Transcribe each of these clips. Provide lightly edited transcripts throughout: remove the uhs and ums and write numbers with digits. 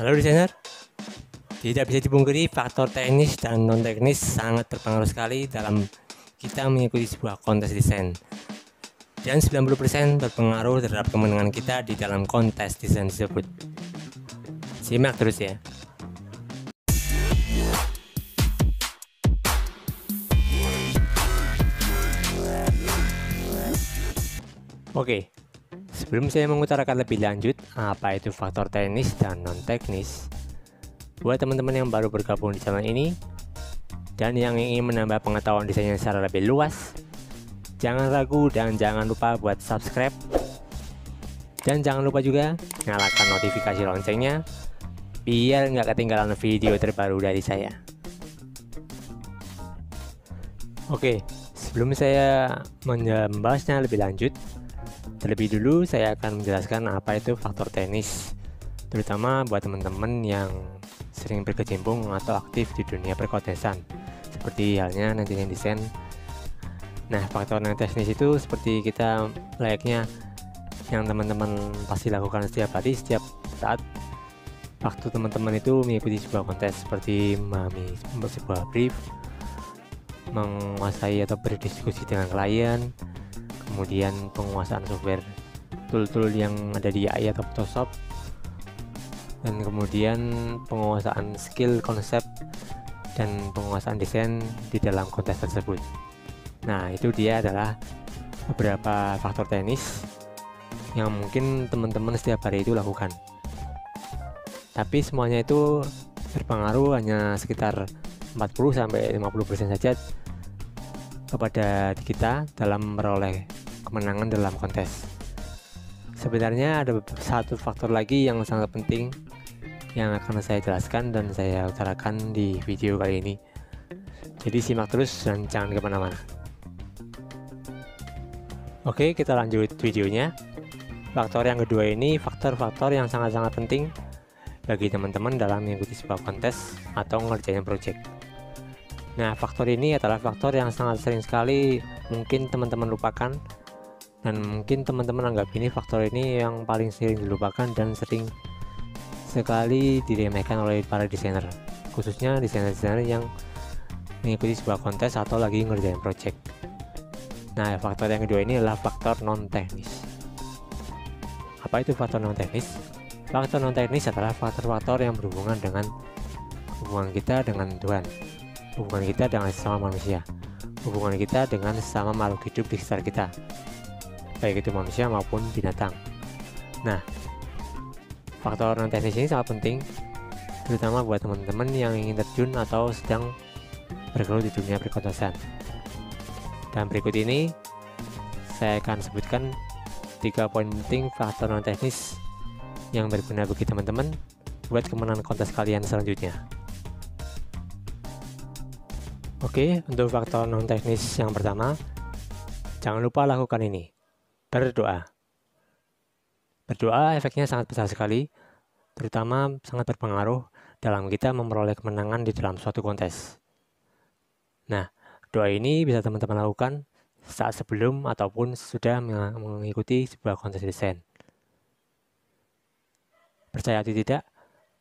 Halo desainer, tidak bisa dipungkiri faktor teknis dan non-teknis sangat berpengaruh sekali dalam kita mengikuti sebuah kontes desain. Dan 90% berpengaruh terhadap kemenangan kita di dalam kontes desain tersebut. Simak terus ya. Oke, sebelum saya mengutarakan lebih lanjut apa itu faktor teknis dan non-teknis, buat teman-teman yang baru bergabung di channel ini dan yang ingin menambah pengetahuan desainnya secara lebih luas, jangan ragu dan jangan lupa buat subscribe. Dan jangan lupa juga nyalakan notifikasi loncengnya biar nggak ketinggalan video terbaru dari saya. Oke, sebelum saya membahasnya lebih lanjut, terlebih dulu saya akan menjelaskan apa itu faktor teknis, terutama buat teman-teman yang sering berkecimpung atau aktif di dunia perkontesan, seperti halnya nantinya desain. Nah, faktor non-teknis itu seperti kita layaknya yang teman-teman pasti lakukan setiap hari, setiap saat waktu teman-teman itu mengikuti sebuah kontes, seperti memahami sebuah brief, menguasai atau berdiskusi dengan klien, kemudian penguasaan software tool-tool yang ada di AI atau Photoshop, dan kemudian penguasaan skill konsep dan penguasaan desain di dalam kontes tersebut. Nah, itu dia adalah beberapa faktor teknis yang mungkin teman-teman setiap hari itu lakukan, tapi semuanya itu berpengaruh hanya sekitar 40-50% saja kepada kita dalam memperoleh kemenangan dalam kontes. Sebenarnya ada satu faktor lagi yang sangat penting yang akan saya jelaskan dan saya utarakan di video kali ini, jadi simak terus dan jangan kemana-mana. Oke, kita lanjut videonya. Faktor yang kedua ini faktor-faktor yang sangat-sangat penting bagi teman-teman dalam mengikuti sebuah kontes atau ngerjain project. Nah, faktor ini adalah faktor yang sangat sering sekali mungkin teman-teman lupakan, dan mungkin teman-teman anggap ini faktor ini yang paling sering dilupakan dan sering sekali diremehkan oleh para desainer, khususnya desainer-desainer yang mengikuti sebuah kontes atau lagi ngerjain project. Nah, faktor yang kedua ini adalah faktor non-teknis. Apa itu faktor non-teknis? Faktor non-teknis adalah faktor-faktor yang berhubungan dengan hubungan kita dengan Tuhan, hubungan kita dengan sesama manusia, hubungan kita dengan sesama makhluk hidup di sekitar kita, baik itu manusia maupun binatang. Nah, faktor non-teknis ini sangat penting, terutama buat teman-teman yang ingin terjun atau sedang bergelut di dunia perkontesan. Dan berikut ini saya akan sebutkan 3 poin penting faktor non-teknis yang berguna bagi teman-teman buat kemenangan kontes kalian selanjutnya. Oke, untuk faktor non-teknis yang pertama, jangan lupa lakukan ini: berdoa. Berdoa efeknya sangat besar sekali, terutama sangat berpengaruh dalam kita memperoleh kemenangan di dalam suatu kontes. Nah, doa ini bisa teman-teman lakukan saat sebelum ataupun sesudah mengikuti sebuah kontes desain. Percaya atau tidak,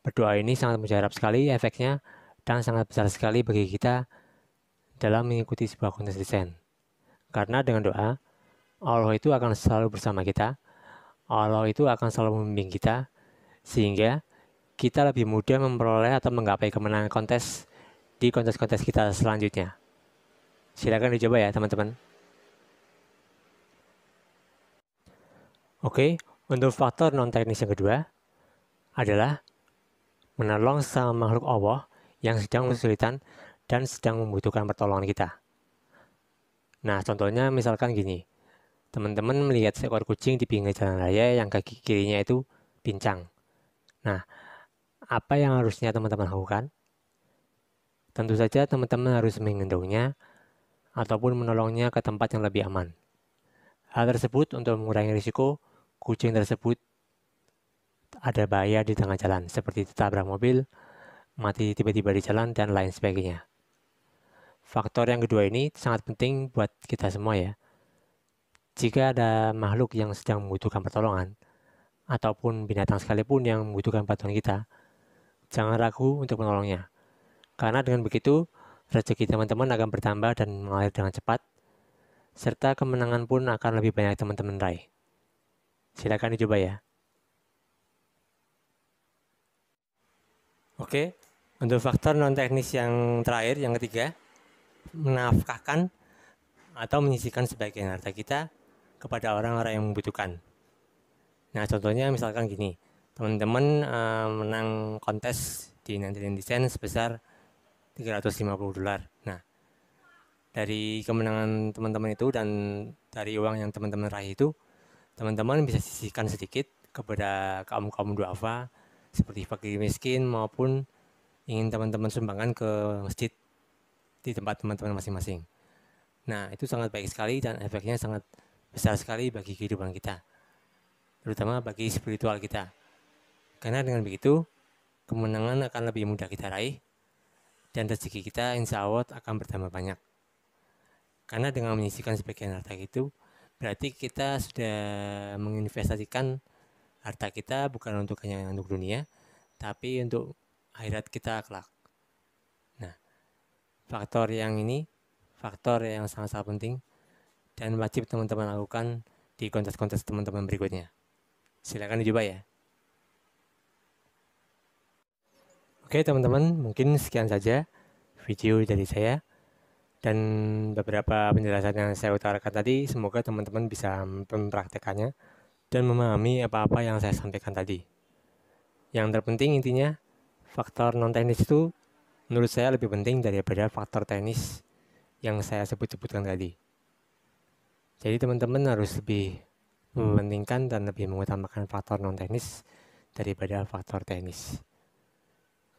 berdoa ini sangat mujarab sekali efeknya dan sangat besar sekali bagi kita dalam mengikuti sebuah kontes desain. Karena dengan doa, Allah itu akan selalu bersama kita, Allah itu akan selalu membimbing kita, sehingga kita lebih mudah memperoleh atau menggapai kemenangan kontes di kontes-kontes kita selanjutnya. Silakan dicoba ya teman-teman. Oke, untuk faktor non-teknis yang kedua adalah menolong sesama makhluk Allah yang sedang kesulitan dan sedang membutuhkan pertolongan kita. Nah, contohnya misalkan gini, teman-teman melihat seekor kucing di pinggir jalan raya yang kaki kirinya itu pincang. Nah, apa yang harusnya teman-teman lakukan? Tentu saja teman-teman harus menggendongnya ataupun menolongnya ke tempat yang lebih aman. Hal tersebut untuk mengurangi risiko kucing tersebut ada bahaya di tengah jalan, seperti ditabrak mobil, mati tiba-tiba di jalan, dan lain sebagainya. Faktor yang kedua ini sangat penting buat kita semua ya. Jika ada makhluk yang sedang membutuhkan pertolongan, ataupun binatang sekalipun yang membutuhkan bantuan kita, jangan ragu untuk menolongnya. Karena dengan begitu, rezeki teman-teman akan bertambah dan mengalir dengan cepat, serta kemenangan pun akan lebih banyak teman-teman raih. Silakan dicoba ya. Oke, untuk faktor non-teknis yang terakhir, yang ketiga, menafkahkan atau menyisihkan sebagian harta kita kepada orang-orang yang membutuhkan. Nah, contohnya misalkan gini, teman-teman menang kontes di Nantian Desain sebesar $350. Nah, dari kemenangan teman-teman itu dan dari uang yang teman-teman raih itu, teman-teman bisa sisihkan sedikit kepada kaum-kaum duafa seperti fakir miskin maupun ingin teman-teman sumbangkan ke masjid di tempat teman-teman masing-masing. Nah, itu sangat baik sekali dan efeknya sangat besar sekali bagi kehidupan kita, terutama bagi spiritual kita. Karena dengan begitu, kemenangan akan lebih mudah kita raih dan rezeki kita insya Allah akan bertambah banyak. Karena dengan menyisihkan sebagian harta itu, berarti kita sudah menginvestasikan harta kita bukan untuk hanya untuk dunia, tapi untuk akhirat kita kelak. Nah, faktor yang ini, faktor yang sangat-sangat penting dan wajib teman-teman lakukan di kontes-kontes teman-teman berikutnya. Silakan dicoba ya. Oke teman-teman, mungkin sekian saja video dari saya dan beberapa penjelasan yang saya utarakan tadi. Semoga teman-teman bisa mempraktekannya dan memahami apa-apa yang saya sampaikan tadi. Yang terpenting intinya, faktor non-teknis itu menurut saya lebih penting daripada faktor teknis yang saya sebut-sebutkan tadi. Jadi teman-teman harus lebih mementingkan dan lebih mengutamakan faktor non-teknis daripada faktor teknis.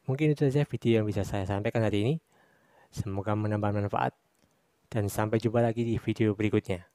Mungkin itu saja video yang bisa saya sampaikan hari ini. Semoga menambah manfaat dan sampai jumpa lagi di video berikutnya.